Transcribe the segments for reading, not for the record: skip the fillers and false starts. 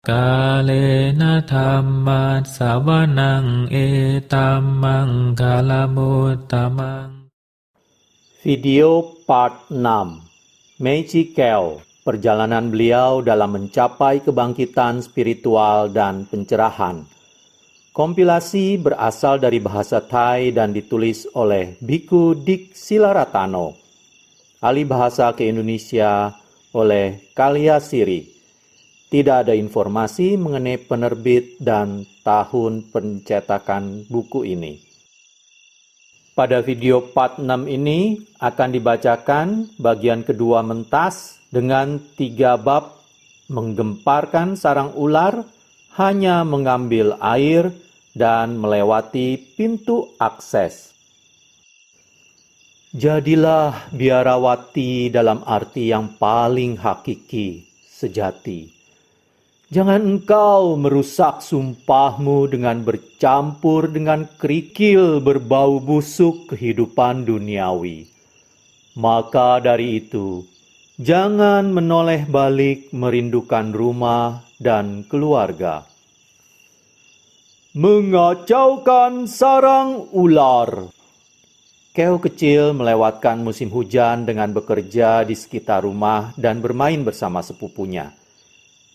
Kalena dhammat sawanang etammang kalamuttamang. Video part 6 Meiji Keo, perjalanan beliau dalam mencapai kebangkitan spiritual dan pencerahan. Kompilasi berasal dari bahasa Thai dan ditulis oleh Biku Dik Silaratano. Alih bahasa ke Indonesia oleh Kalia Siri. Tidak ada informasi mengenai penerbit dan tahun pencetakan buku ini. Pada video part 6 ini akan dibacakan bagian kedua mentas dengan 3 bab menggemparkan sarang ular, hanya mengambil air, dan melewati pintu akses. Jadilah biarawati dalam arti yang paling hakiki, sejati. Jangan engkau merusak sumpahmu dengan bercampur dengan kerikil berbau busuk kehidupan duniawi. Maka dari itu, jangan menoleh balik merindukan rumah dan keluarga. Mengacaukan sarang ular. Keo kecil melewatkan musim hujan dengan bekerja di sekitar rumah dan bermain bersama sepupunya.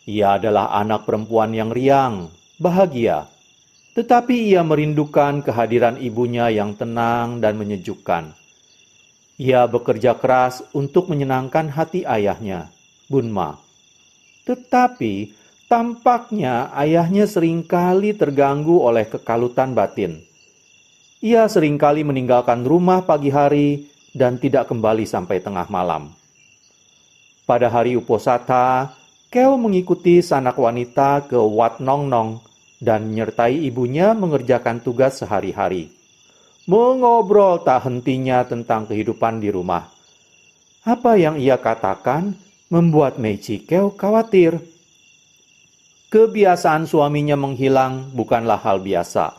Ia adalah anak perempuan yang riang, bahagia, tetapi ia merindukan kehadiran ibunya yang tenang dan menyejukkan. Ia bekerja keras untuk menyenangkan hati ayahnya, Bunma. Tetapi tampaknya ayahnya seringkali terganggu oleh kekalutan batin. Ia seringkali meninggalkan rumah pagi hari dan tidak kembali sampai tengah malam. Pada hari Uposatha, Keo mengikuti sanak wanita ke Wat Nong Nong dan menyertai ibunya mengerjakan tugas sehari-hari. Mengobrol tak hentinya tentang kehidupan di rumah. Apa yang ia katakan membuat Meiji Keo khawatir. Kebiasaan suaminya menghilang bukanlah hal biasa.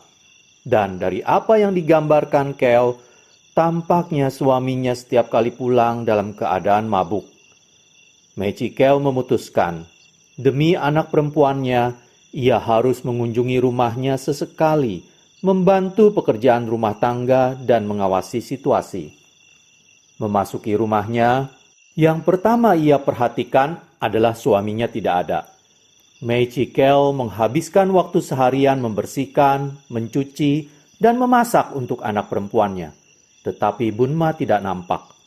Dan dari apa yang digambarkan Keo, tampaknya suaminya setiap kali pulang dalam keadaan mabuk. Meiji Keo memutuskan, demi anak perempuannya, ia harus mengunjungi rumahnya sesekali, membantu pekerjaan rumah tangga dan mengawasi situasi. Memasuki rumahnya, yang pertama ia perhatikan adalah suaminya tidak ada. Meiji Keo menghabiskan waktu seharian membersihkan, mencuci, dan memasak untuk anak perempuannya. Tetapi Bunma tidak nampak.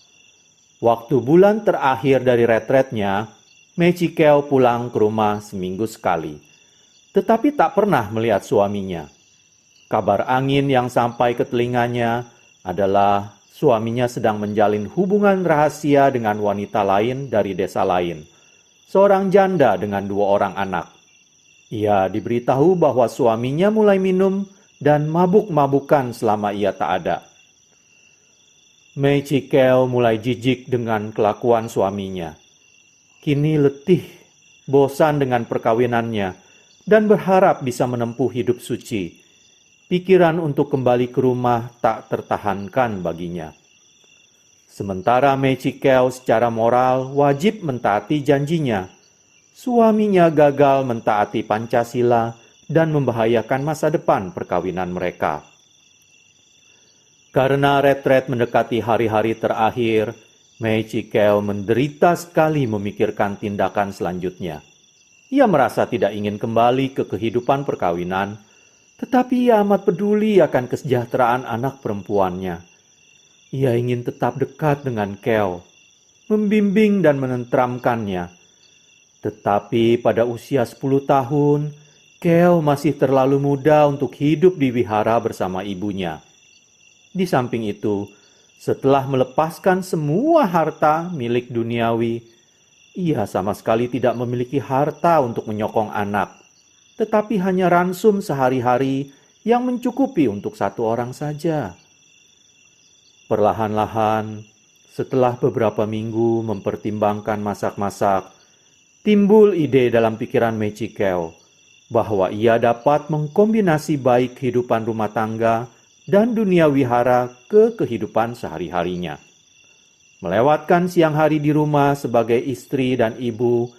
Waktu bulan terakhir dari retretnya, Meiji Keo pulang ke rumah seminggu sekali. Tetapi tak pernah melihat suaminya. Kabar angin yang sampai ke telinganya adalah suaminya sedang menjalin hubungan rahasia dengan wanita lain dari desa lain. Seorang janda dengan 2 orang anak. Ia diberitahu bahwa suaminya mulai minum dan mabuk-mabukan selama ia tak ada. Meiji Keo mulai jijik dengan kelakuan suaminya. Kini letih, bosan dengan perkawinannya, dan berharap bisa menempuh hidup suci. Pikiran untuk kembali ke rumah tak tertahankan baginya. Sementara Meiji Keo secara moral wajib mentaati janjinya, suaminya gagal mentaati Pancasila dan membahayakan masa depan perkawinan mereka. Karena retret mendekati hari-hari terakhir, Meiji Keo menderita sekali memikirkan tindakan selanjutnya. Ia merasa tidak ingin kembali ke kehidupan perkawinan, tetapi ia amat peduli akan kesejahteraan anak perempuannya. Ia ingin tetap dekat dengan Keo, membimbing dan menenteramkannya. Tetapi pada usia 10 tahun, Keo masih terlalu muda untuk hidup di wihara bersama ibunya. Di samping itu, setelah melepaskan semua harta milik duniawi, ia sama sekali tidak memiliki harta untuk menyokong anak, tetapi hanya ransum sehari-hari yang mencukupi untuk 1 orang saja. Perlahan-lahan, setelah beberapa minggu mempertimbangkan masak-masak, timbul ide dalam pikiran Meiji Keo bahwa ia dapat mengkombinasi baik kehidupan rumah tangga dan dunia wihara ke kehidupan sehari-harinya. Melewatkan siang hari di rumah sebagai istri dan ibu,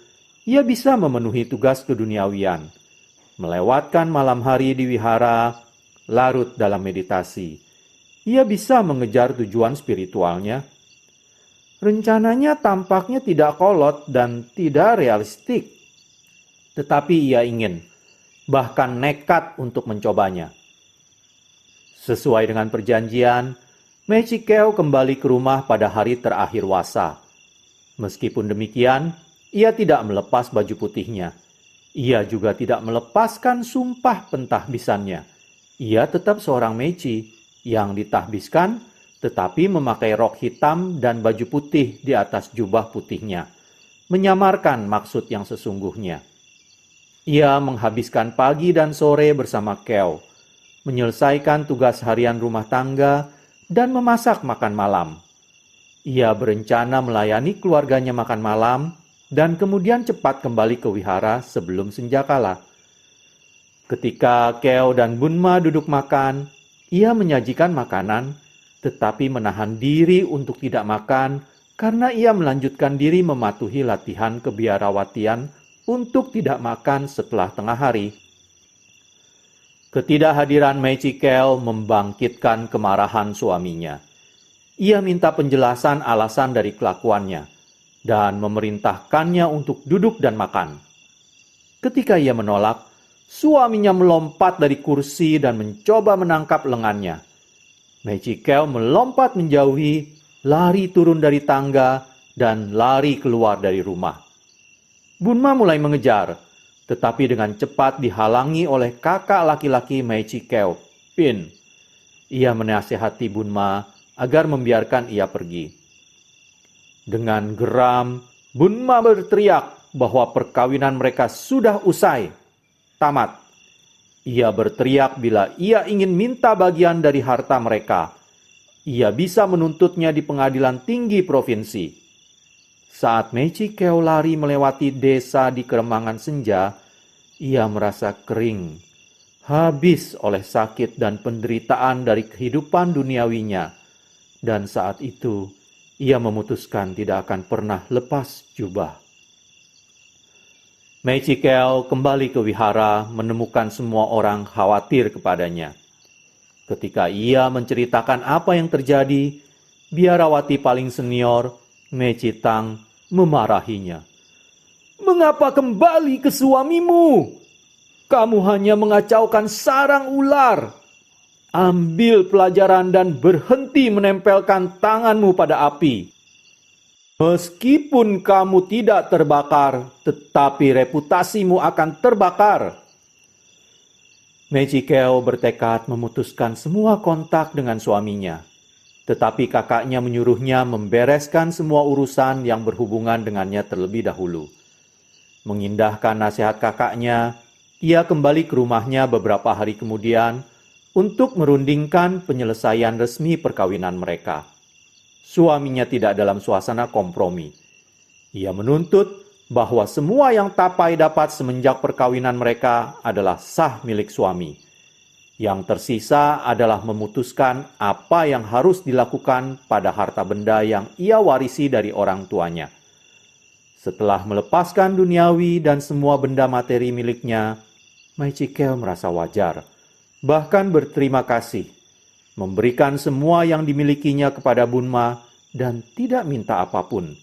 ia bisa memenuhi tugas keduniawian, melewatkan malam hari di wihara, larut dalam meditasi. Ia bisa mengejar tujuan spiritualnya. Rencananya tampaknya tidak kolot dan tidak realistik. Tetapi ia ingin, bahkan nekat untuk mencobanya. Sesuai dengan perjanjian, Meichikyo kembali ke rumah pada hari terakhir Wasa. Meskipun demikian, ia tidak melepas baju putihnya. Ia juga tidak melepaskan sumpah pentahbisannya. Ia tetap seorang Meichi yang ditahbiskan, tetapi memakai rok hitam dan baju putih di atas jubah putihnya, menyamarkan maksud yang sesungguhnya. Ia menghabiskan pagi dan sore bersama Keo, menyelesaikan tugas harian rumah tangga, dan memasak makan malam. Ia berencana melayani keluarganya makan malam, dan kemudian cepat kembali ke wihara sebelum senjakala. Ketika Keo dan Bunma duduk makan, ia menyajikan makanan, tetapi menahan diri untuk tidak makan karena ia melanjutkan diri mematuhi latihan kebiarawatian untuk tidak makan setelah tengah hari. Ketidakhadiran Meichikyo membangkitkan kemarahan suaminya. Ia minta penjelasan alasan dari kelakuannya dan memerintahkannya untuk duduk dan makan. Ketika ia menolak, suaminya melompat dari kursi dan mencoba menangkap lengannya. Meichikyo melompat menjauhi, lari turun dari tangga, dan lari keluar dari rumah. Bunma mulai mengejar, tetapi dengan cepat dihalangi oleh kakak laki-laki Meichikyo, Pin. Ia menasihati Bunma agar membiarkan ia pergi. Dengan geram, Bunma berteriak bahwa perkawinan mereka sudah usai, tamat. Ia berteriak bila ia ingin minta bagian dari harta mereka. Ia bisa menuntutnya di pengadilan tinggi provinsi. Saat Meichikyo lari melewati desa di keremangan senja, ia merasa kering, habis oleh sakit dan penderitaan dari kehidupan duniawinya. Dan saat itu, ia memutuskan tidak akan pernah lepas jubah. Meichikyo kembali ke wihara menemukan semua orang khawatir kepadanya. Ketika ia menceritakan apa yang terjadi, biarawati paling senior, Meichitang, memarahinya. "Mengapa kembali ke suamimu? Kamu hanya mengacaukan sarang ular. Ambil pelajaran dan berhenti menempelkan tanganmu pada api. Meskipun kamu tidak terbakar, tetapi reputasimu akan terbakar." Meichikyo bertekad memutuskan semua kontak dengan suaminya. Tetapi kakaknya menyuruhnya membereskan semua urusan yang berhubungan dengannya terlebih dahulu. Mengindahkan nasihat kakaknya, ia kembali ke rumahnya beberapa hari kemudian untuk merundingkan penyelesaian resmi perkawinan mereka. Suaminya tidak dalam suasana kompromi. Ia menuntut bahwa semua yang Tapai dapat semenjak perkawinan mereka adalah sah milik suami. Yang tersisa adalah memutuskan apa yang harus dilakukan pada harta benda yang ia warisi dari orang tuanya. Setelah melepaskan duniawi dan semua benda materi miliknya, Meichikyo merasa wajar, bahkan berterima kasih, memberikan semua yang dimilikinya kepada Bunma dan tidak minta apapun,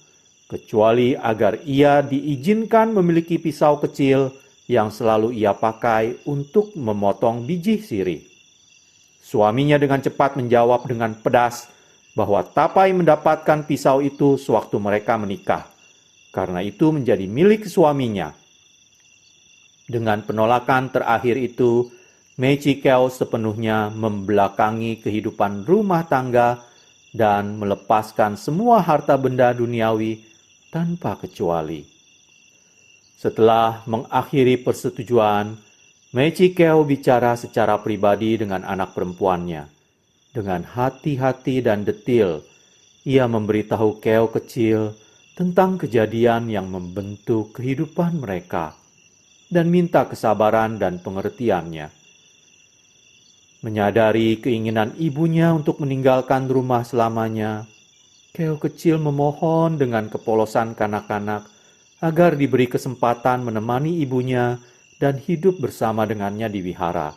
kecuali agar ia diizinkan memiliki pisau kecil yang selalu ia pakai untuk memotong biji sirih. Suaminya dengan cepat menjawab dengan pedas bahwa Tapai mendapatkan pisau itu sewaktu mereka menikah, karena itu menjadi milik suaminya. Dengan penolakan terakhir itu, Meichikyo sepenuhnya membelakangi kehidupan rumah tangga dan melepaskan semua harta benda duniawi tanpa kecuali. Setelah mengakhiri persetujuan, Meichikyo bicara secara pribadi dengan anak perempuannya. Dengan hati-hati dan detil, ia memberitahu Keo kecil tentang kejadian yang membentuk kehidupan mereka dan minta kesabaran dan pengertiannya. Menyadari keinginan ibunya untuk meninggalkan rumah selamanya, Keo kecil memohon dengan kepolosan kanak-kanak agar diberi kesempatan menemani ibunya dan hidup bersama dengannya di wihara.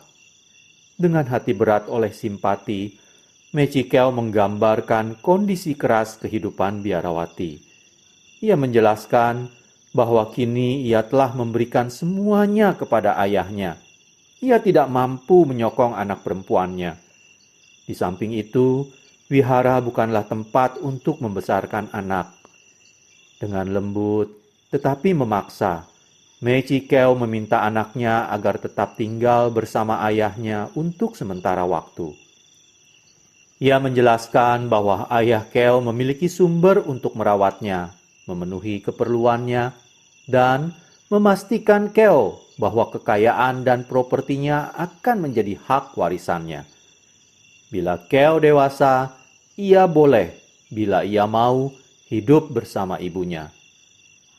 Dengan hati berat oleh simpati, Mechikel menggambarkan kondisi keras kehidupan biarawati. Ia menjelaskan bahwa kini ia telah memberikan semuanya kepada ayahnya. Ia tidak mampu menyokong anak perempuannya. Di samping itu, wihara bukanlah tempat untuk membesarkan anak. Dengan lembut, tetapi memaksa, Mechikel meminta anaknya agar tetap tinggal bersama ayahnya untuk sementara waktu. Ia menjelaskan bahwa ayah Kel memiliki sumber untuk merawatnya, memenuhi keperluannya, dan memastikan Kel bahwa kekayaan dan propertinya akan menjadi hak warisannya. Bila Kel dewasa, ia boleh, bila ia mau, hidup bersama ibunya.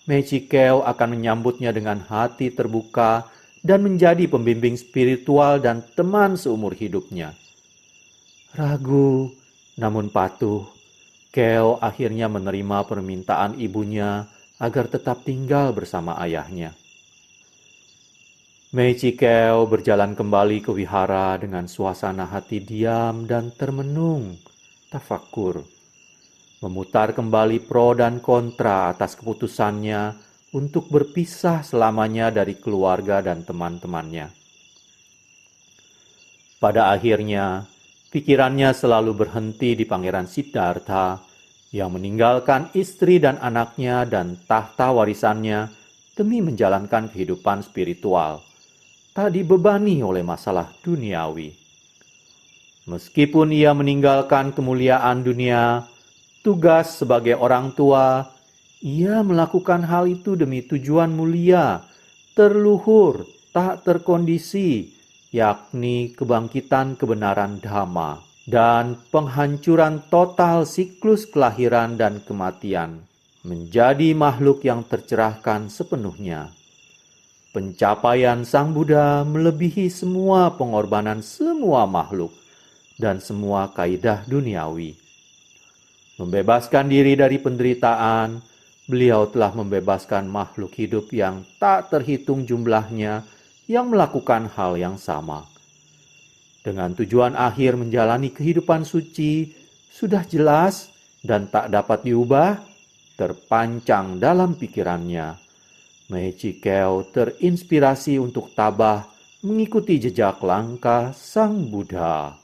Mechikel akan menyambutnya dengan hati terbuka dan menjadi pembimbing spiritual dan teman seumur hidupnya. Ragu, namun patuh, Kel akhirnya menerima permintaan ibunya agar tetap tinggal bersama ayahnya. Mechikel berjalan kembali ke wihara dengan suasana hati diam dan termenung, tafakur. Memutar kembali pro dan kontra atas keputusannya untuk berpisah selamanya dari keluarga dan teman-temannya. Pada akhirnya, pikirannya selalu berhenti di Pangeran Siddhartha yang meninggalkan istri dan anaknya dan tahta warisannya demi menjalankan kehidupan spiritual, tak dibebani oleh masalah duniawi. Meskipun ia meninggalkan kemuliaan dunia, tugas sebagai orang tua, ia melakukan hal itu demi tujuan mulia, terluhur, tak terkondisi, yakni kebangkitan kebenaran Dhamma dan penghancuran total siklus kelahiran dan kematian, menjadi makhluk yang tercerahkan sepenuhnya. Pencapaian Sang Buddha melebihi semua pengorbanan semua makhluk dan semua kaidah duniawi. Membebaskan diri dari penderitaan, beliau telah membebaskan makhluk hidup yang tak terhitung jumlahnya yang melakukan hal yang sama. Dengan tujuan akhir menjalani kehidupan suci, sudah jelas dan tak dapat diubah, terpancang dalam pikirannya. Mechikel terinspirasi untuk tabah mengikuti jejak langkah Sang Buddha.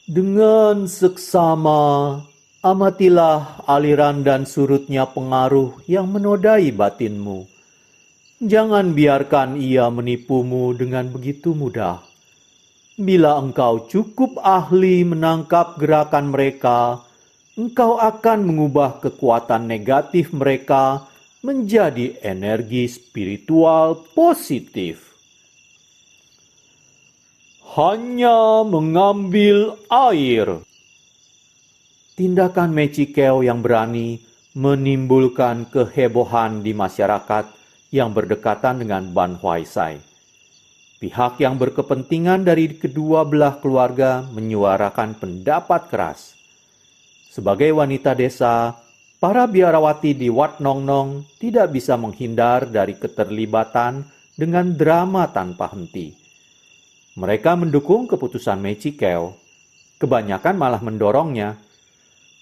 Dengan seksama, amatilah aliran dan surutnya pengaruh yang menodai batinmu. Jangan biarkan ia menipumu dengan begitu mudah. Bila engkau cukup ahli menangkap gerakan mereka, engkau akan mengubah kekuatan negatif mereka menjadi energi spiritual positif. Hanya mengambil air. Tindakan Mechikel yang berani menimbulkan kehebohan di masyarakat yang berdekatan dengan Ban Huaisai. Pihak yang berkepentingan dari kedua belah keluarga menyuarakan pendapat keras. Sebagai wanita desa, para biarawati di Wat Nong Nong tidak bisa menghindar dari keterlibatan dengan drama tanpa henti. Mereka mendukung keputusan Mechikel, kebanyakan malah mendorongnya.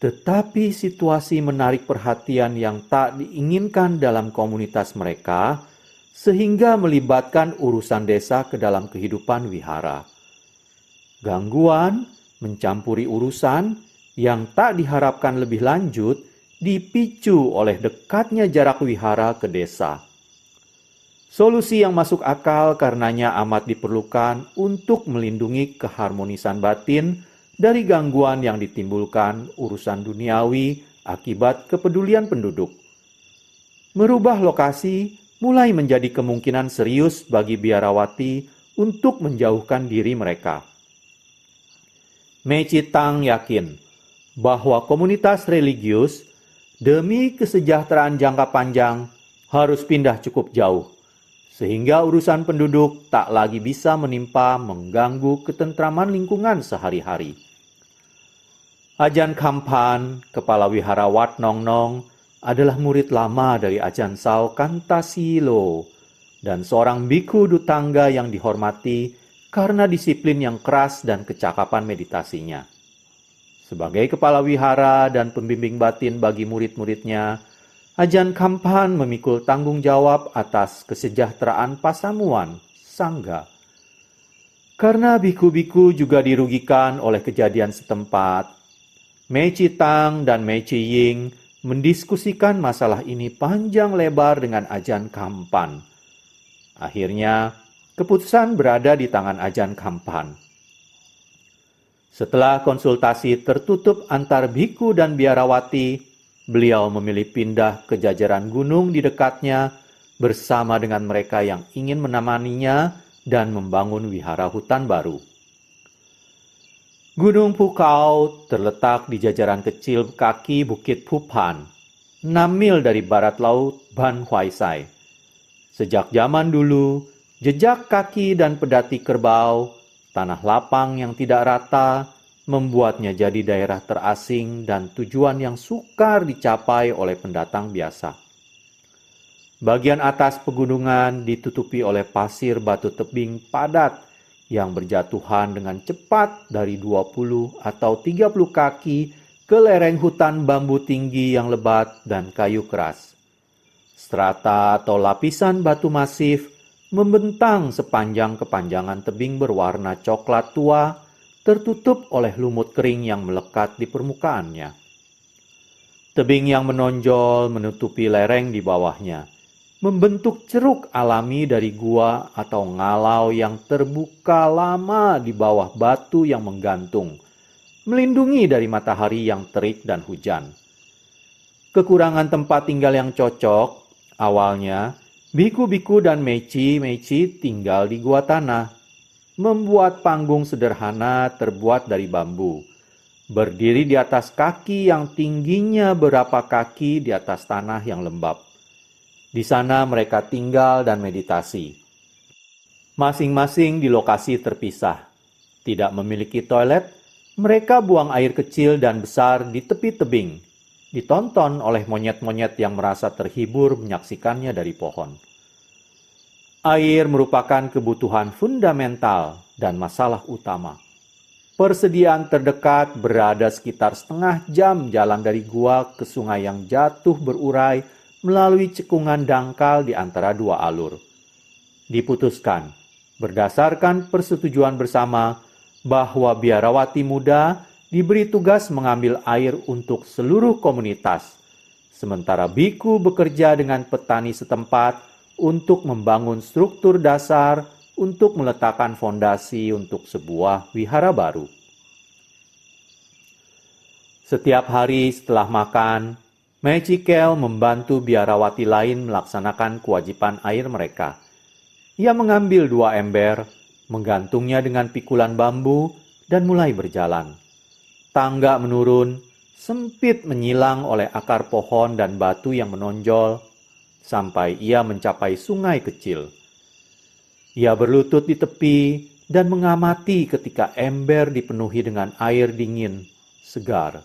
Tetapi situasi menarik perhatian yang tak diinginkan dalam komunitas mereka, sehingga melibatkan urusan desa ke dalam kehidupan wihara. Gangguan mencampuri urusan yang tak diharapkan lebih lanjut dipicu oleh dekatnya jarak wihara ke desa. Solusi yang masuk akal karenanya amat diperlukan untuk melindungi keharmonisan batin dari gangguan yang ditimbulkan urusan duniawi akibat kepedulian penduduk. Merubah lokasi mulai menjadi kemungkinan serius bagi biarawati untuk menjauhkan diri mereka. Mechi Tang yakin bahwa komunitas religius demi kesejahteraan jangka panjang harus pindah cukup jauh, sehingga urusan penduduk tak lagi bisa mengganggu ketentraman lingkungan sehari-hari. Ajahn Kampan, kepala wihara Wat Nong Nong, adalah murid lama dari Ajahn Sao Kantasilo dan seorang biku Dutangga yang dihormati karena disiplin yang keras dan kecakapan meditasinya. Sebagai kepala wihara dan pembimbing batin bagi murid-muridnya, Ajahn Kampan memikul tanggung jawab atas kesejahteraan pasamuan sangga. Karena biku-biku juga dirugikan oleh kejadian setempat, Mei Chi Tang dan Mei Chi Ying mendiskusikan masalah ini panjang lebar dengan Ajahn Kampan. Akhirnya, keputusan berada di tangan Ajahn Kampan. Setelah konsultasi tertutup antar biku dan biarawati, beliau memilih pindah ke jajaran gunung di dekatnya bersama dengan mereka yang ingin menemaninya dan membangun wihara hutan baru. Gunung Pukau terletak di jajaran kecil kaki Bukit Phupan, 6 mil dari barat laut Ban Huai Sai. Sejak zaman dulu, jejak kaki dan pedati kerbau, tanah lapang yang tidak rata, membuatnya jadi daerah terasing dan tujuan yang sukar dicapai oleh pendatang biasa. Bagian atas pegunungan ditutupi oleh pasir batu tebing padat yang berjatuhan dengan cepat dari 20 atau 30 kaki ke lereng hutan bambu tinggi yang lebat dan kayu keras. Strata atau lapisan batu masif membentang sepanjang kepanjangan tebing berwarna coklat tua, tertutup oleh lumut kering yang melekat di permukaannya. Tebing yang menonjol menutupi lereng di bawahnya, membentuk ceruk alami dari gua atau ngalau yang terbuka lama di bawah batu yang menggantung, melindungi dari matahari yang terik dan hujan. Kekurangan tempat tinggal yang cocok, awalnya biku-biku dan meci tinggal di gua tanah, membuat panggung sederhana terbuat dari bambu, berdiri di atas kaki yang tingginya berapa kaki di atas tanah yang lembab. Di sana mereka tinggal dan meditasi. Masing-masing di lokasi terpisah. Tidak memiliki toilet, mereka buang air kecil dan besar di tepi tebing. Ditonton oleh monyet-monyet yang merasa terhibur menyaksikannya dari pohon. Air merupakan kebutuhan fundamental dan masalah utama. Persediaan terdekat berada sekitar setengah jam jalan dari gua ke sungai yang jatuh berurai melalui cekungan dangkal di antara dua alur. Diputuskan, berdasarkan persetujuan bersama, bahwa biarawati muda diberi tugas mengambil air untuk seluruh komunitas, sementara biku bekerja dengan petani setempat untuk membangun struktur dasar untuk meletakkan fondasi untuk sebuah wihara baru. Setiap hari setelah makan, Mei Chi Kel membantu biarawati lain melaksanakan kewajiban air mereka. Ia mengambil 2 ember, menggantungnya dengan pikulan bambu, dan mulai berjalan. Tangga menurun, sempit menyilang oleh akar pohon dan batu yang menonjol, sampai ia mencapai sungai kecil. Ia berlutut di tepi dan mengamati ketika ember dipenuhi dengan air dingin, segar.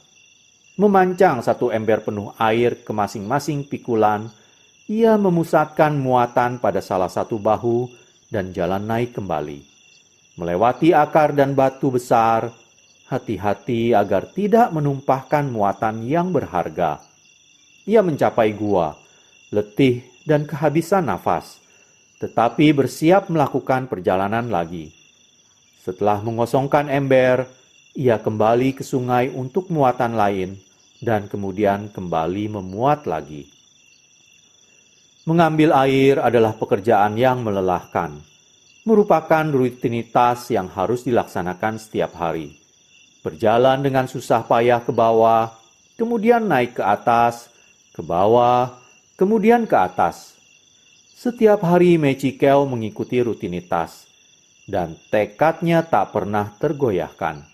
Memancang 1 ember penuh air ke masing-masing pikulan, ia memusatkan muatan pada salah satu bahu dan jalan naik kembali. Melewati akar dan batu besar, hati-hati agar tidak menumpahkan muatan yang berharga. Ia mencapai gua, letih dan kehabisan nafas, tetapi bersiap melakukan perjalanan lagi. Setelah mengosongkan ember, ia kembali ke sungai untuk muatan lain, dan kemudian kembali memuat lagi. Mengambil air adalah pekerjaan yang melelahkan, merupakan rutinitas yang harus dilaksanakan setiap hari. Berjalan dengan susah payah ke bawah, kemudian naik ke atas, ke bawah, kemudian ke atas. Setiap hari Mei Chi Kel mengikuti rutinitas, dan tekadnya tak pernah tergoyahkan.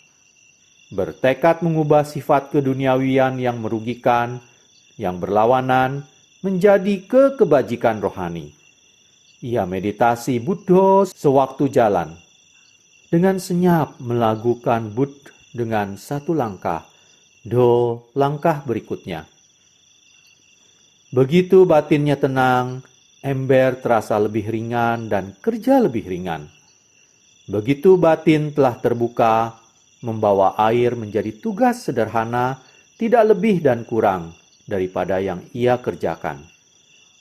Bertekad mengubah sifat keduniawian yang merugikan, yang berlawanan, menjadi kebajikan rohani. Ia meditasi Buddha sewaktu jalan. Dengan senyap melakukan Buddha dengan 1 langkah, langkah berikutnya. Begitu batinnya tenang, ember terasa lebih ringan dan kerja lebih ringan. Begitu batin telah terbuka, membawa air menjadi tugas sederhana, tidak lebih dan kurang daripada yang ia kerjakan.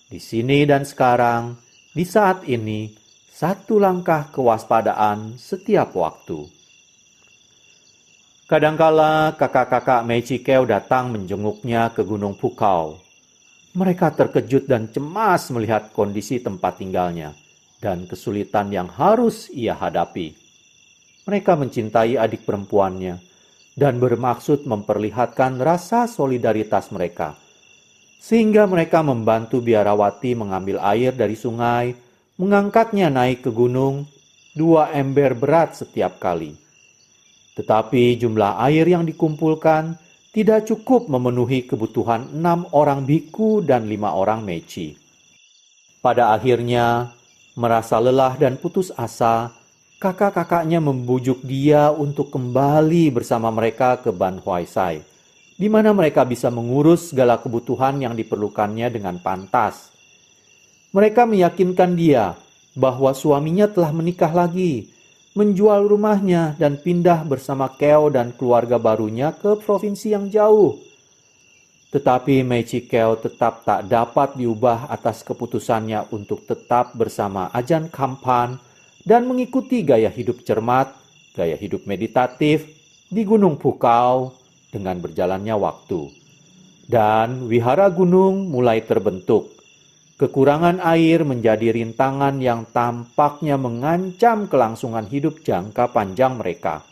Di sini dan sekarang, di saat ini, satu langkah kewaspadaan setiap waktu. Kadangkala kakak-kakak Meichikeu datang menjenguknya ke Gunung Pukao. Mereka terkejut dan cemas melihat kondisi tempat tinggalnya dan kesulitan yang harus ia hadapi. Mereka mencintai adik perempuannya dan bermaksud memperlihatkan rasa solidaritas mereka. Sehingga mereka membantu biarawati mengambil air dari sungai, mengangkatnya naik ke gunung, 2 ember berat setiap kali. Tetapi jumlah air yang dikumpulkan tidak cukup memenuhi kebutuhan 6 orang biku dan 5 orang meci. Pada akhirnya, merasa lelah dan putus asa, kakak-kakaknya membujuk dia untuk kembali bersama mereka ke Ban Huaisai, di mana mereka bisa mengurus segala kebutuhan yang diperlukannya dengan pantas. Mereka meyakinkan dia bahwa suaminya telah menikah lagi, menjual rumahnya dan pindah bersama Keo dan keluarga barunya ke provinsi yang jauh. Tetapi Meichikeu tetap tak dapat diubah atas keputusannya untuk tetap bersama Ajahn Kampan dan mengikuti gaya hidup cermat, gaya hidup meditatif di Gunung Pukao dengan berjalannya waktu. Dan wihara gunung mulai terbentuk. Kekurangan air menjadi rintangan yang tampaknya mengancam kelangsungan hidup jangka panjang mereka.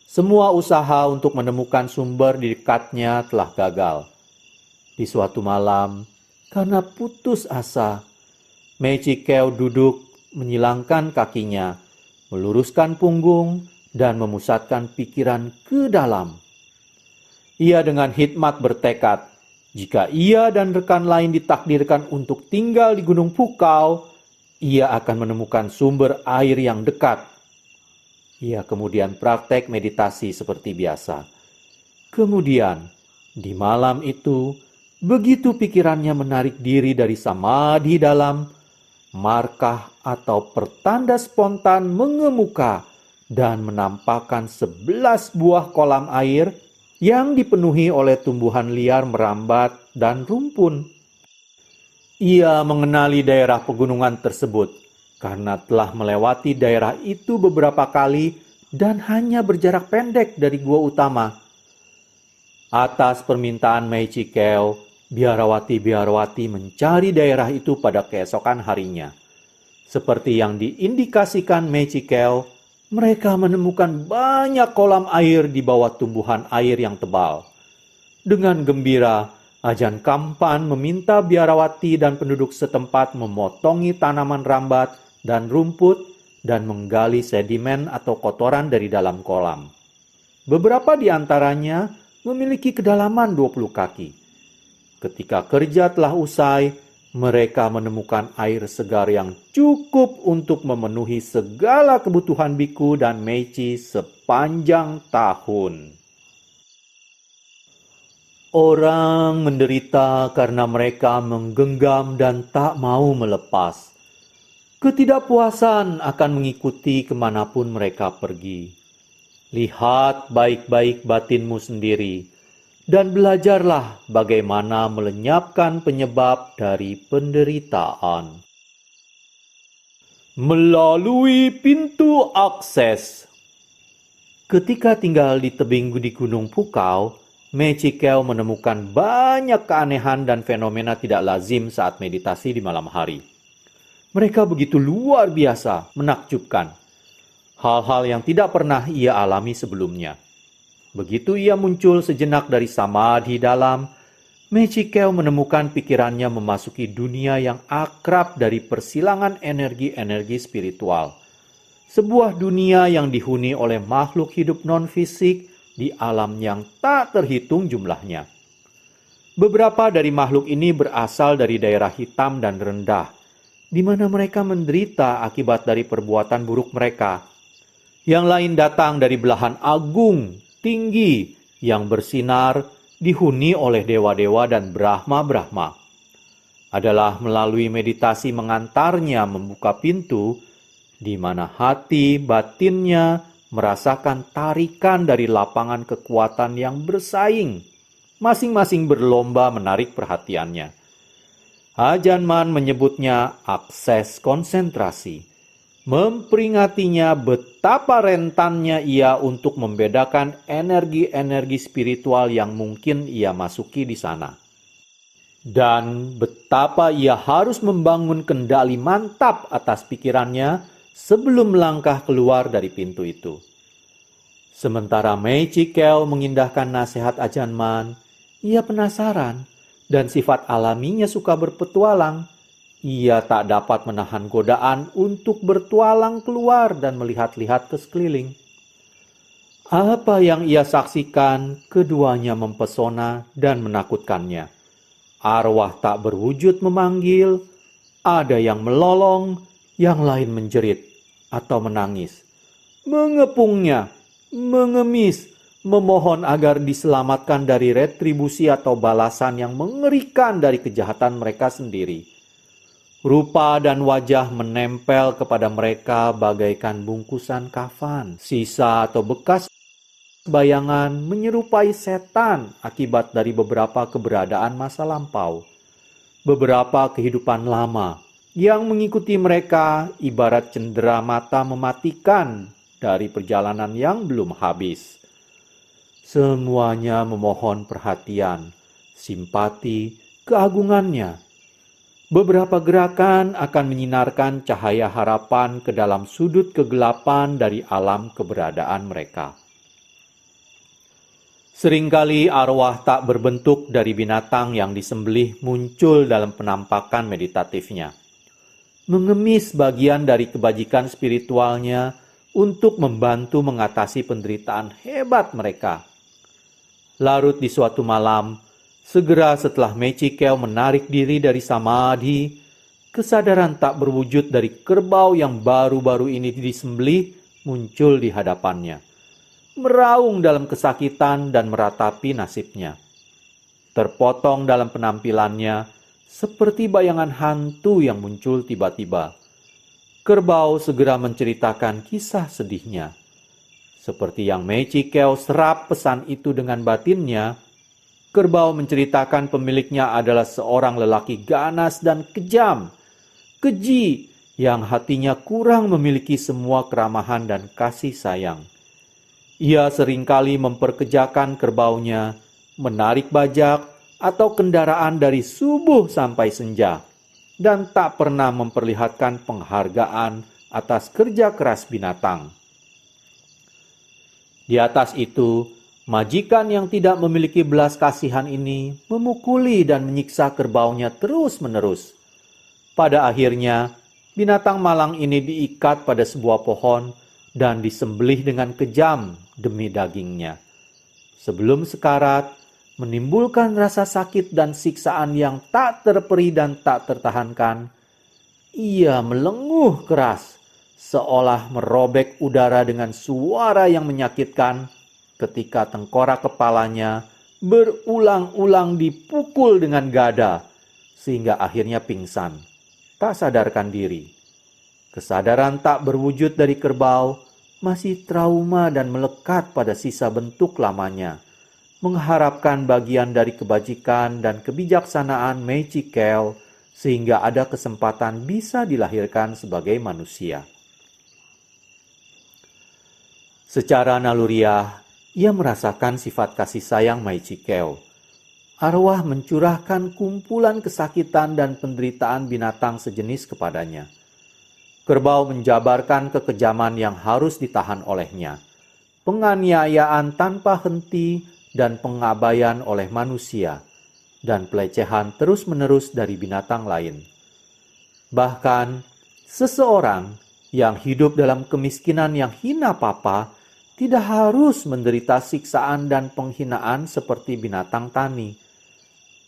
Semua usaha untuk menemukan sumber di dekatnya telah gagal. Di suatu malam, karena putus asa, Meichikeu duduk menyilangkan kakinya, meluruskan punggung, dan memusatkan pikiran ke dalam. Ia dengan hikmat bertekad, jika ia dan rekan lain ditakdirkan untuk tinggal di Gunung Pukao, ia akan menemukan sumber air yang dekat. Ia kemudian praktek meditasi seperti biasa. Kemudian, di malam itu, begitu pikirannya menarik diri dari samadhi dalam, markah atau pertanda spontan mengemuka dan menampakkan 11 buah kolam air yang dipenuhi oleh tumbuhan liar merambat dan rumpun. Ia mengenali daerah pegunungan tersebut karena telah melewati daerah itu beberapa kali dan hanya berjarak pendek dari gua utama. Atas permintaan Meichikeu, biarawati-biarawati mencari daerah itu pada keesokan harinya. Seperti yang diindikasikan Meichikeu, mereka menemukan banyak kolam air di bawah tumbuhan air yang tebal. Dengan gembira, Ajahn Kampan meminta biarawati dan penduduk setempat memotongi tanaman rambat dan rumput dan menggali sedimen atau kotoran dari dalam kolam. Beberapa di antaranya memiliki kedalaman 20 kaki. Ketika kerja telah usai, mereka menemukan air segar yang cukup untuk memenuhi segala kebutuhan biku dan meici sepanjang tahun. Orang menderita karena mereka menggenggam dan tak mau melepas. Ketidakpuasan akan mengikuti kemanapun mereka pergi. Lihat baik-baik batinmu sendiri, dan belajarlah bagaimana melenyapkan penyebab dari penderitaan. Melalui pintu akses. Ketika tinggal di tebing di Gunung Pukao, Meichikeu menemukan banyak keanehan dan fenomena tidak lazim saat meditasi di malam hari. Mereka begitu luar biasa, menakjubkan. Hal-hal yang tidak pernah ia alami sebelumnya. Begitu ia muncul sejenak dari samadhi dalam, Meichikeu menemukan pikirannya memasuki dunia yang akrab dari persilangan energi-energi spiritual. Sebuah dunia yang dihuni oleh makhluk hidup non-fisik di alam yang tak terhitung jumlahnya. Beberapa dari makhluk ini berasal dari daerah hitam dan rendah, di mana mereka menderita akibat dari perbuatan buruk mereka. Yang lain datang dari belahan agung, tinggi, yang bersinar dihuni oleh dewa-dewa dan Brahma-Brahma. Adalah melalui meditasi mengantarnya membuka pintu, di mana hati batinnya merasakan tarikan dari lapangan kekuatan yang bersaing, masing-masing berlomba menarik perhatiannya. Ajanman menyebutnya akses konsentrasi, memperingatinya betapa rentannya ia untuk membedakan energi-energi spiritual yang mungkin ia masuki di sana. Dan betapa ia harus membangun kendali mantap atas pikirannya sebelum melangkah keluar dari pintu itu. Sementara Mei Chikel mengindahkan nasihat Ajanman, ia penasaran dan sifat alaminya suka berpetualang. Ia tak dapat menahan godaan untuk bertualang keluar dan melihat-lihat ke sekeliling. Apa yang ia saksikan, keduanya mempesona dan menakutkannya. Arwah tak berwujud memanggil, ada yang melolong, yang lain menjerit atau menangis. Mengepungnya, mengemis, memohon agar diselamatkan dari retribusi atau balasan yang mengerikan dari kejahatan mereka sendiri. Rupa dan wajah menempel kepada mereka bagaikan bungkusan kafan, sisa atau bekas bayangan menyerupai setan akibat dari beberapa keberadaan masa lampau. Beberapa kehidupan lama yang mengikuti mereka ibarat cendera mata mematikan dari perjalanan yang belum habis. Semuanya memohon perhatian, simpati, keagungannya. Beberapa gerakan akan menyinarkan cahaya harapan ke dalam sudut kegelapan dari alam keberadaan mereka. Seringkali arwah tak berbentuk dari binatang yang disembelih muncul dalam penampakan meditatifnya. Mengemis bagian dari kebajikan spiritualnya untuk membantu mengatasi penderitaan hebat mereka. Larut di suatu malam, segera setelah Mei Chikel menarik diri dari samadhi, kesadaran tak berwujud dari kerbau yang baru-baru ini disembelih muncul di hadapannya. Meraung dalam kesakitan dan meratapi nasibnya. Terpotong dalam penampilannya, seperti bayangan hantu yang muncul tiba-tiba. Kerbau segera menceritakan kisah sedihnya. Seperti yang Mei Chikel serap pesan itu dengan batinnya, kerbau menceritakan pemiliknya adalah seorang lelaki ganas dan kejam, keji, yang hatinya kurang memiliki semua keramahan dan kasih sayang. Ia seringkali memperkejakan kerbaunya, menarik bajak atau kendaraan dari subuh sampai senja, dan tak pernah memperlihatkan penghargaan atas kerja keras binatang. Di atas itu, majikan yang tidak memiliki belas kasihan ini memukuli dan menyiksa kerbaunya terus-menerus. Pada akhirnya, binatang malang ini diikat pada sebuah pohon dan disembelih dengan kejam demi dagingnya. Sebelum sekarat, menimbulkan rasa sakit dan siksaan yang tak terperi dan tak tertahankan, ia melenguh keras, seolah merobek udara dengan suara yang menyakitkan ketika tengkorak kepalanya berulang-ulang dipukul dengan gada, sehingga akhirnya pingsan, tak sadarkan diri. Kesadaran tak berwujud dari kerbau masih trauma dan melekat pada sisa bentuk lamanya, mengharapkan bagian dari kebajikan dan kebijaksanaan Mei Chikel sehingga ada kesempatan bisa dilahirkan sebagai manusia. Secara naluriah, ia merasakan sifat kasih sayang Mei Chikel. Arwah mencurahkan kumpulan kesakitan dan penderitaan binatang sejenis kepadanya. Kerbau menjabarkan kekejaman yang harus ditahan olehnya, penganiayaan tanpa henti dan pengabaian oleh manusia, dan pelecehan terus-menerus dari binatang lain. Bahkan, seseorang yang hidup dalam kemiskinan yang hina papa tidak harus menderita siksaan dan penghinaan seperti binatang tani.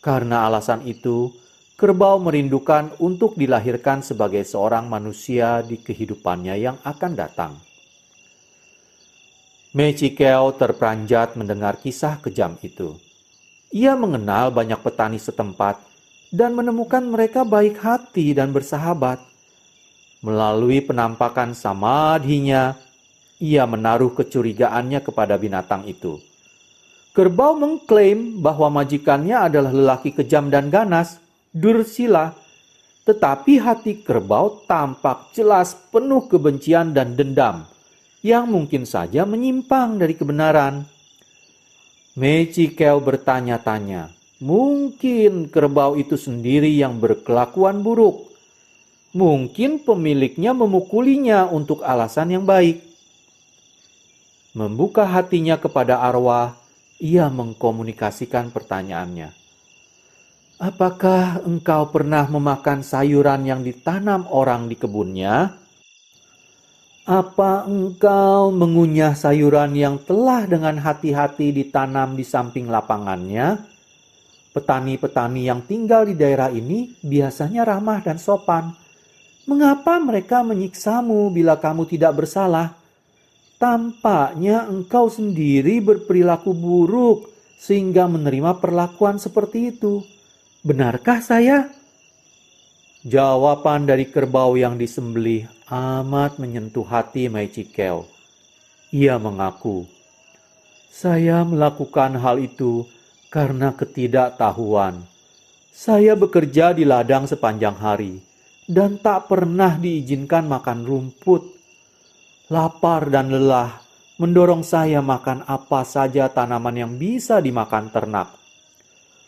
Karena alasan itu, kerbau merindukan untuk dilahirkan sebagai seorang manusia di kehidupannya yang akan datang. Mei Chikel terperanjat mendengar kisah kejam itu. Ia mengenal banyak petani setempat dan menemukan mereka baik hati dan bersahabat. Melalui penampakan samadhinya, ia menaruh kecurigaannya kepada binatang itu. Kerbau mengklaim bahwa majikannya adalah lelaki kejam dan ganas, Dursila. Tetapi hati kerbau tampak jelas penuh kebencian dan dendam, yang mungkin saja menyimpang dari kebenaran. Mechikeu bertanya-tanya, mungkin kerbau itu sendiri yang berkelakuan buruk. Mungkin pemiliknya memukulinya untuk alasan yang baik. Membuka hatinya kepada arwah, ia mengkomunikasikan pertanyaannya. Apakah engkau pernah memakan sayuran yang ditanam orang di kebunnya? Apa engkau mengunyah sayuran yang telah dengan hati-hati ditanam di samping lapangannya? Petani-petani yang tinggal di daerah ini biasanya ramah dan sopan. Mengapa mereka menyiksamu bila kamu tidak bersalah? Tampaknya engkau sendiri berperilaku buruk sehingga menerima perlakuan seperti itu. Benarkah saya? Jawaban dari kerbau yang disembelih amat menyentuh hati Mechikeu. Ia mengaku, saya melakukan hal itu karena ketidaktahuan. Saya bekerja di ladang sepanjang hari dan tak pernah diizinkan makan rumput. Lapar dan lelah mendorong saya makan apa saja tanaman yang bisa dimakan ternak.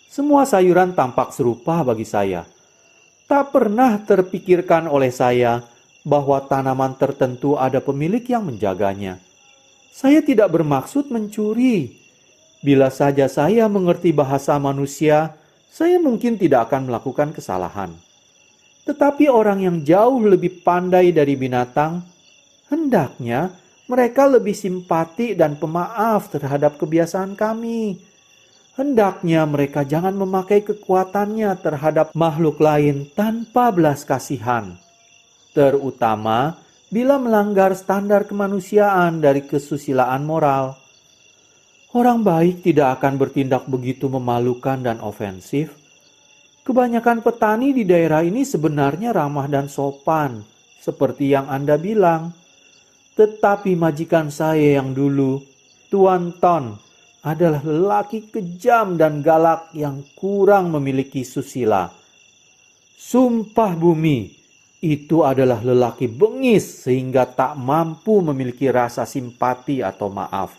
Semua sayuran tampak serupa bagi saya. Tak pernah terpikirkan oleh saya bahwa tanaman tertentu ada pemilik yang menjaganya. Saya tidak bermaksud mencuri. Bila saja saya mengerti bahasa manusia, saya mungkin tidak akan melakukan kesalahan. Tetapi orang yang jauh lebih pandai dari binatang, hendaknya mereka lebih simpati dan pemaaf terhadap kebiasaan kami. Hendaknya mereka jangan memakai kekuatannya terhadap makhluk lain tanpa belas kasihan, terutama bila melanggar standar kemanusiaan dari kesusilaan moral. Orang baik tidak akan bertindak begitu memalukan dan ofensif. Kebanyakan petani di daerah ini sebenarnya ramah dan sopan, seperti yang Anda bilang. Tetapi majikan saya yang dulu, Tuan Ton, adalah lelaki kejam dan galak yang kurang memiliki susila. Sumpah bumi, itu adalah lelaki bengis sehingga tak mampu memiliki rasa simpati atau maaf.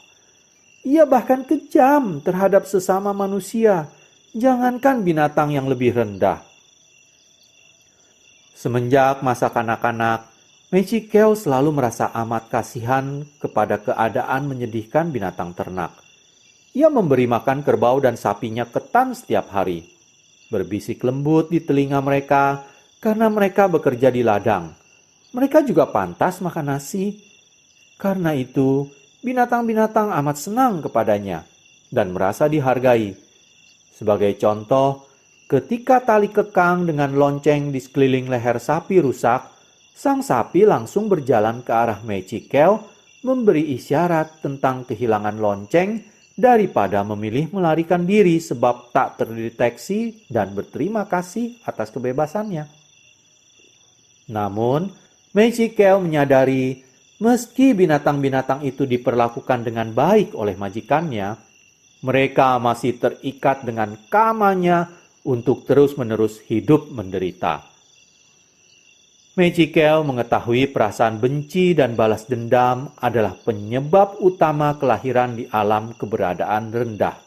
Ia bahkan kejam terhadap sesama manusia, jangankan binatang yang lebih rendah. Semenjak masa kanak-kanak, Mechikeu selalu merasa amat kasihan kepada keadaan menyedihkan binatang ternak. Ia memberi makan kerbau dan sapinya ketan setiap hari. Berbisik lembut di telinga mereka karena mereka bekerja di ladang. Mereka juga pantas makan nasi. Karena itu, binatang-binatang amat senang kepadanya dan merasa dihargai. Sebagai contoh, ketika tali kekang dengan lonceng di sekeliling leher sapi rusak, sang sapi langsung berjalan ke arah Mechikeu memberi isyarat tentang kehilangan lonceng daripada memilih melarikan diri sebab tak terdeteksi dan berterima kasih atas kebebasannya. Namun, Mechikeu menyadari meski binatang-binatang itu diperlakukan dengan baik oleh majikannya, mereka masih terikat dengan kamanya untuk terus-menerus hidup menderita. Mechikeu mengetahui perasaan benci dan balas dendam adalah penyebab utama kelahiran di alam keberadaan rendah.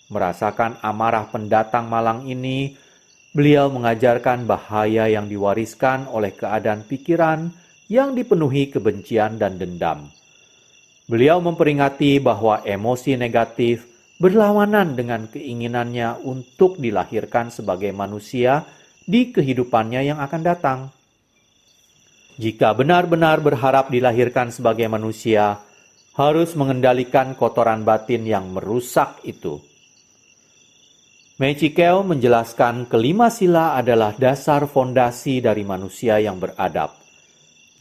Merasakan amarah pendatang malang ini, beliau mengajarkan bahaya yang diwariskan oleh keadaan pikiran yang dipenuhi kebencian dan dendam. Beliau memperingati bahwa emosi negatif berlawanan dengan keinginannya untuk dilahirkan sebagai manusia di kehidupannya yang akan datang. Jika benar-benar berharap dilahirkan sebagai manusia, harus mengendalikan kotoran batin yang merusak itu. Mechikeu menjelaskan kelima sila adalah dasar fondasi dari manusia yang beradab.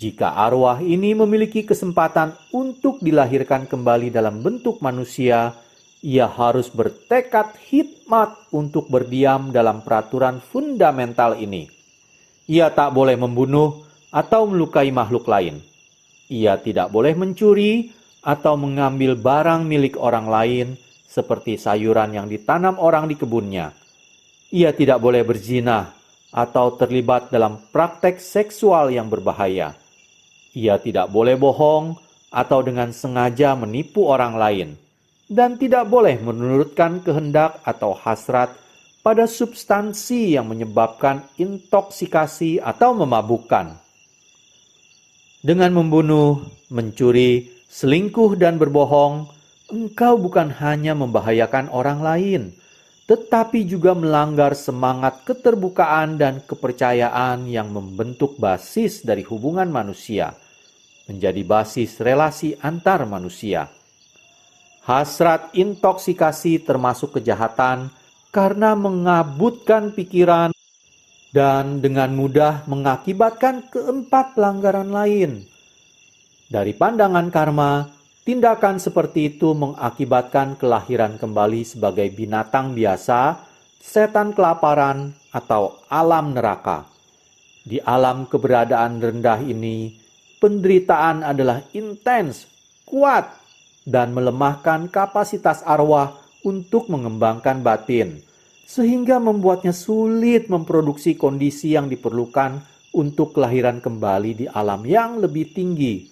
Jika arwah ini memiliki kesempatan untuk dilahirkan kembali dalam bentuk manusia, ia harus bertekad hikmat untuk berdiam dalam peraturan fundamental ini. Ia tak boleh membunuh atau melukai makhluk lain. Ia tidak boleh mencuri atau mengambil barang milik orang lain seperti sayuran yang ditanam orang di kebunnya. Ia tidak boleh berzina atau terlibat dalam praktek seksual yang berbahaya. Ia tidak boleh bohong atau dengan sengaja menipu orang lain, dan tidak boleh menurutkan kehendak atau hasrat pada substansi yang menyebabkan intoksikasi atau memabukkan. Dengan membunuh, mencuri, selingkuh, dan berbohong, engkau bukan hanya membahayakan orang lain, tetapi juga melanggar semangat keterbukaan dan kepercayaan yang membentuk basis dari hubungan manusia, menjadi basis relasi antar manusia. Hasrat intoksikasi termasuk kejahatan karena mengabutkan pikiran dan dengan mudah mengakibatkan keempat pelanggaran lain. Dari pandangan karma, tindakan seperti itu mengakibatkan kelahiran kembali sebagai binatang biasa, setan kelaparan, atau alam neraka. Di alam keberadaan rendah ini, penderitaan adalah intens, kuat, dan melemahkan kapasitas arwah untuk mengembangkan batin, sehingga membuatnya sulit memproduksi kondisi yang diperlukan untuk kelahiran kembali di alam yang lebih tinggi.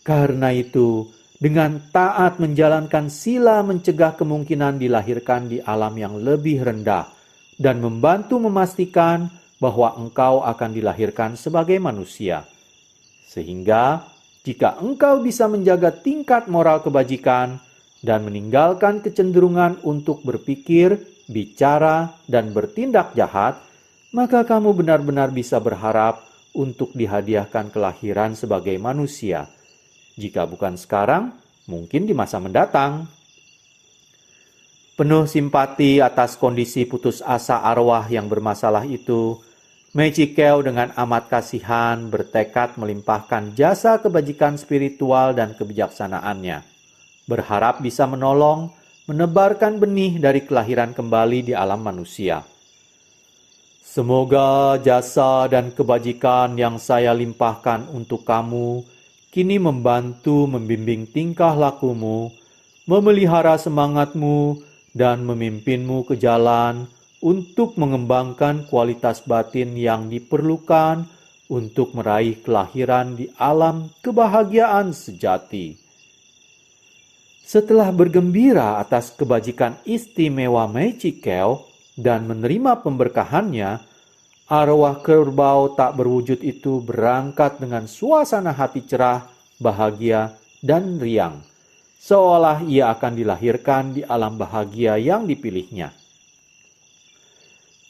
Karena itu, dengan taat menjalankan sila mencegah kemungkinan dilahirkan di alam yang lebih rendah, dan membantu memastikan bahwa engkau akan dilahirkan sebagai manusia. Sehingga, jika engkau bisa menjaga tingkat moral kebajikan dan meninggalkan kecenderungan untuk berpikir, bicara, dan bertindak jahat, maka kamu benar-benar bisa berharap untuk dihadiahkan kelahiran sebagai manusia. Jika bukan sekarang, mungkin di masa mendatang. Penuh simpati atas kondisi putus asa arwah yang bermasalah itu, Meiji Keo dengan amat kasihan bertekad melimpahkan jasa kebajikan spiritual dan kebijaksanaannya, berharap bisa menolong, menebarkan benih dari kelahiran kembali di alam manusia. Semoga jasa dan kebajikan yang saya limpahkan untuk kamu kini membantu membimbing tingkah lakumu, memelihara semangatmu, dan memimpinmu ke jalan untuk mengembangkan kualitas batin yang diperlukan untuk meraih kelahiran di alam kebahagiaan sejati. Setelah bergembira atas kebajikan istimewa Meiji Keo dan menerima pemberkahannya, arwah kerbau tak berwujud itu berangkat dengan suasana hati cerah, bahagia, dan riang, seolah ia akan dilahirkan di alam bahagia yang dipilihnya.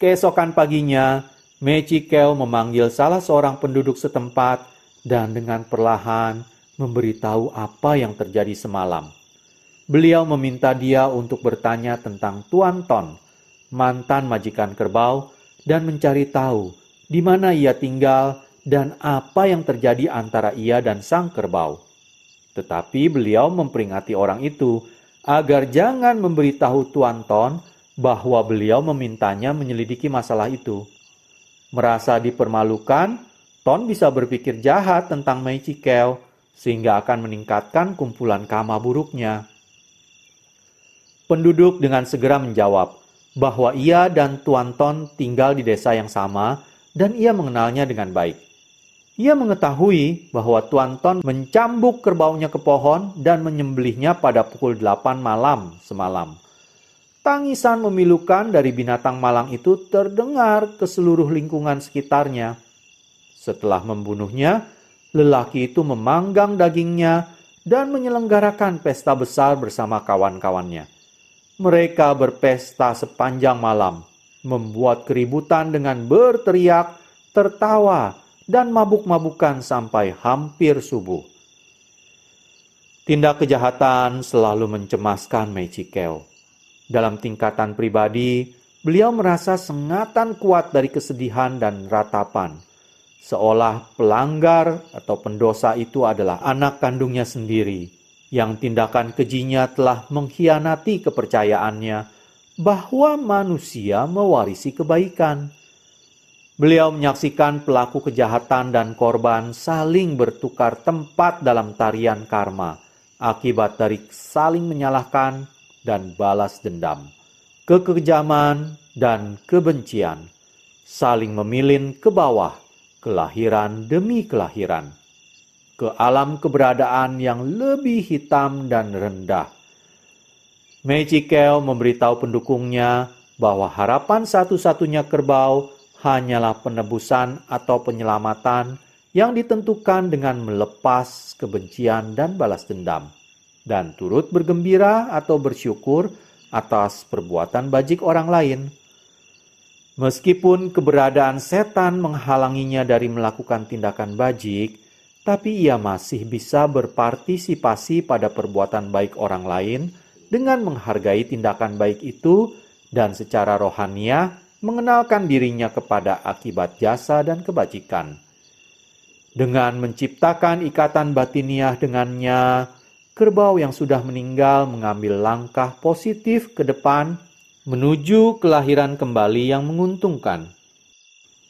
Keesokan paginya, Meiji Keo memanggil salah seorang penduduk setempat dan dengan perlahan memberitahu apa yang terjadi semalam. Beliau meminta dia untuk bertanya tentang Tuan Ton, mantan majikan kerbau, dan mencari tahu di mana ia tinggal dan apa yang terjadi antara ia dan sang kerbau. Tetapi beliau memperingati orang itu agar jangan memberitahu Tuan Ton bahwa beliau memintanya menyelidiki masalah itu. Merasa dipermalukan, Ton bisa berpikir jahat tentang Meiji Keo sehingga akan meningkatkan kumpulan karma buruknya. Penduduk dengan segera menjawab bahwa ia dan Tuan Ton tinggal di desa yang sama dan ia mengenalnya dengan baik. Ia mengetahui bahwa Tuan Ton mencambuk kerbaunya ke pohon dan menyembelihnya pada pukul 8 malam semalam. Tangisan memilukan dari binatang malang itu terdengar ke seluruh lingkungan sekitarnya. Setelah membunuhnya, lelaki itu memanggang dagingnya dan menyelenggarakan pesta besar bersama kawan-kawannya. Mereka berpesta sepanjang malam, membuat keributan dengan berteriak, tertawa, dan mabuk-mabukan sampai hampir subuh. Tindak kejahatan selalu mencemaskan Meiji Keo. Dalam tingkatan pribadi, beliau merasa sengatan kuat dari kesedihan dan ratapan, seolah pelanggar atau pendosa itu adalah anak kandungnya sendiri, yang tindakan kejinya telah mengkhianati kepercayaannya bahwa manusia mewarisi kebaikan. Beliau menyaksikan pelaku kejahatan dan korban saling bertukar tempat dalam tarian karma akibat dari saling menyalahkan dan balas dendam, kekejaman dan kebencian, saling memilin ke bawah, kelahiran demi kelahiran, ke alam keberadaan yang lebih hitam dan rendah. Meiji Keo memberitahu pendukungnya bahwa harapan satu-satunya kerbau hanyalah penebusan atau penyelamatan yang ditentukan dengan melepas kebencian dan balas dendam, dan turut bergembira atau bersyukur atas perbuatan bajik orang lain. Meskipun keberadaan setan menghalanginya dari melakukan tindakan bajik, tapi ia masih bisa berpartisipasi pada perbuatan baik orang lain dengan menghargai tindakan baik itu dan secara rohaniah mengenalkan dirinya kepada akibat jasa dan kebajikan. Dengan menciptakan ikatan batiniah dengannya, kerbau yang sudah meninggal mengambil langkah positif ke depan menuju kelahiran kembali yang menguntungkan.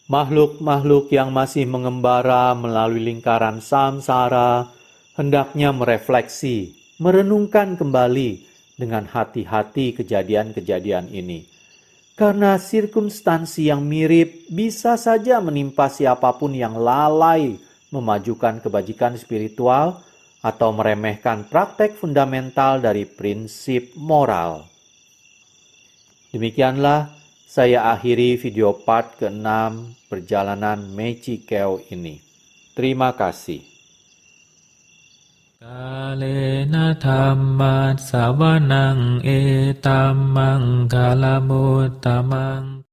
Makhluk-makhluk yang masih mengembara melalui lingkaran samsara hendaknya merefleksi, merenungkan kembali dengan hati-hati kejadian-kejadian ini. Karena sirkumstansi yang mirip bisa saja menimpa siapapun yang lalai memajukan kebajikan spiritual atau meremehkan praktek fundamental dari prinsip moral. Demikianlah saya akhiri video part ke-6 perjalanan Meiji Keo ini. Terima kasih. Kalena dhammat savanang etammang kalamutamang